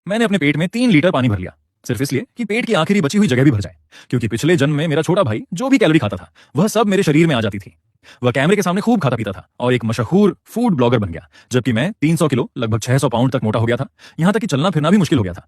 मैंने अपने पेट में 3 लीटर पानी भर लिया, सिर्फ इसलिए कि पेट की आखिरी बची हुई जगह भी भर जाए। क्योंकि पिछले जन्म में मेरा छोटा भाई जो भी कैलोरी खाता था वह सब मेरे शरीर में आ जाती थी। वह कैमरे के सामने खूब खाता पीता था और एक मशहूर फूड ब्लॉगर बन गया, जबकि मैं 300 किलो लगभग 600 पाउंड तक मोटा हो गया था। यहां तक कि चलना फिरना भी मुश्किल हो गया था।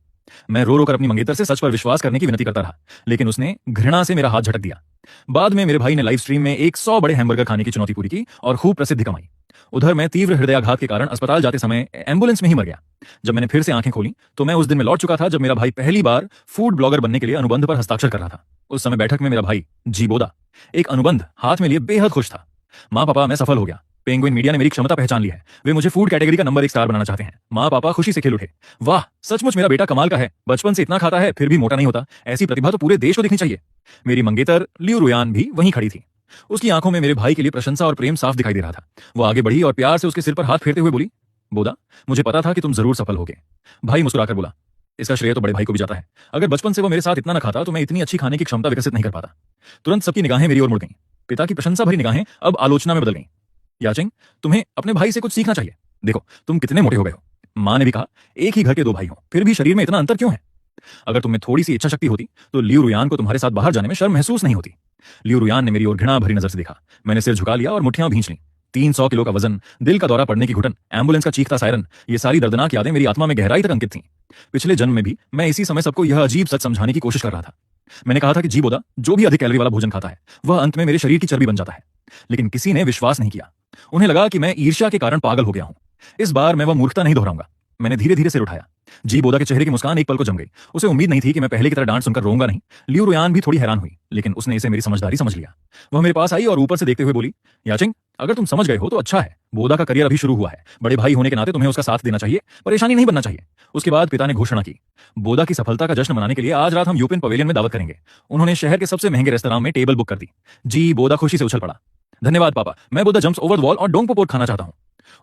मैं रो रो कर अपनी मंगेतर से सच पर विश्वास करने की विनती करता रहा, लेकिन उसने घृणा से मेरा हाथ झटक दिया। बाद में मेरे भाई ने लाइव स्ट्रीम में 100 बड़े हैमबर्गर खाने की चुनौती पूरी की और खूब प्रसिद्धि कमाई। उधर मैं तीव्र हृदयाघात के कारण अस्पताल जाते समय एम्बुलेंस में ही मर गया। जब मैंने फिर से आंखें खोली तो मैं उस दिन में लौट चुका था जब मेरा भाई पहली बार फूड ब्लॉगर बनने के लिए अनुबंध पर हस्ताक्षर कर रहा था। उस समय बैठक में मेरा भाई जी बोदा एक अनुबंध हाथ में लिए बेहद खुश था। माँ पापा, मैं सफल हो गया। पेंगुइन मीडिया ने मेरी क्षमता पहचान ली है। वे मुझे फूड कैटेगरी का नंबर 1 स्टार बनाना चाहते हैं। माँ पापा खुशी से खिल उठे। वाह, सचमुच मेरा बेटा कमाल का है। बचपन से इतना खाता है फिर भी मोटा नहीं होता। ऐसी प्रतिभा तो पूरे देश को दिखनी चाहिए। मेरी मंगेतर लियू रुयान भी वहीं खड़ी थी। उसकी आंखों में मेरे भाई के लिए प्रशंसा और प्रेम साफ दिखाई दे रहा था। वो आगे बढ़ी और प्यार से उसके सिर पर हाथ फेरते हुए बोली, बोदा, मुझे पता था कि तुम जरूर सफल होगे। भाई मुस्कुराकर बोला, इसका श्रेय तो बड़े भाई को भी जाता है। अगर बचपन से वो मेरे साथ इतना न खाता तो मैं इतनी अच्छी खाने की क्षमता विकसित नहीं कर पाता। तुरंत सबकी निगाहें मेरी ओर मुड़ गईं। पिता की प्रशंसा भरी निगाहें अब आलोचना में बदल गईं। याचिंग, तुम्हें अपने भाई से कुछ सीखना चाहिए। देखो, तुम कितने मोटे हो गए हो। मां ने भी कहा, एक ही घर के 2 भाई हो फिर भी शरीर में इतना अंतर क्यों है। अगर तुम में थोड़ी सी इच्छा शक्ति होती तो लियू रुयान को तुम्हारे साथ बाहर जाने में शर्म महसूस नहीं होती। लियू रुयान ने मेरी ओर घृणा भरी नजर से देखा। मैंने सिर झुका लिया और मुट्ठियां भींच लीं। 300 किलो का वजन, दिल का दौरा पड़ने की घुटन, एम्बुलेंस का चीखता सायरन, ये सारी दर्दनाक यादें मेरी आत्मा में गहराई तक अंकित थीं। पिछले जन्म में भी मैं इसी समय सबको यह अजीब सच समझाने की कोशिश कर रहा था। मैंने कहा था कि जी बोदा, जो भी अधिक कैलोरी वाला भोजन खाता है वह अंत में मेरे शरीर की चर्बी बन जाता है। लेकिन किसी ने विश्वास नहीं किया। उन्हें लगा कि मैं ईर्ष्या के कारण पागल हो गया हूं। इस बार मैं वह मूर्खता नहीं दोहराऊंगा। मैंने धीरे धीरे सिर उठाया। जी बोदा के चेहरे की मुस्कान एक पल को जम गई। उसे उम्मीद नहीं थी कि मैं पहले की तरह डांट सुनकर रोऊंगा नहीं। लियू रुयान भी थोड़ी हैरान हुई, लेकिन उसने इसे मेरी समझदारी समझ लिया। वह मेरे पास आई और ऊपर से देखते हुए बोली, याचिंग, अगर तुम समझ गए हो तो अच्छा है। बोदा का करियर अभी शुरू हुआ है। बड़े भाई होने के नाते तुम्हें उसका साथ देना चाहिए, परेशानी नहीं बनना चाहिए। उसके बाद पिता ने घोषणा की, बोदा की सफलता का जश्न मनाने के लिए आज रात हम यूपिन पवेलियन में दावत करेंगे। उन्होंने शहर के सबसे महंगे रेस्तरां में टेबल बुक कर दी। जी बोदा खुशी से उछल पड़ा। धन्यवाद पापा, मैं बोदा जंप्स ओवर द वॉल और डोंग पोपोट खाना चाहता हूं।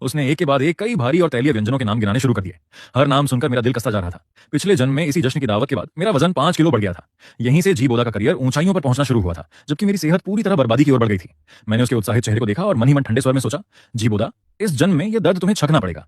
उसने एक के बाद एक कई भारी और तैलीय व्यंजनों के नाम गिनाने शुरू कर दिए। हर नाम सुनकर मेरा दिल कसता जा रहा था। पिछले जन्म में इसी जश्न की दावत के बाद मेरा वजन 5 किलो बढ़ गया था। यहीं से जी बोदा का करियर ऊंचाइयों पर पहुंचना शुरू हुआ था, जबकि मेरी सेहत पूरी तरह बर्बादी की ओर बढ़ गई थी। मैंने उसके उत्साहित चेहरे को देखा और मन ही मन ठंडे स्वर में सोचा, जी बोदा, इस जन्म में यह दर्द तुम्हें छकना पड़ेगा।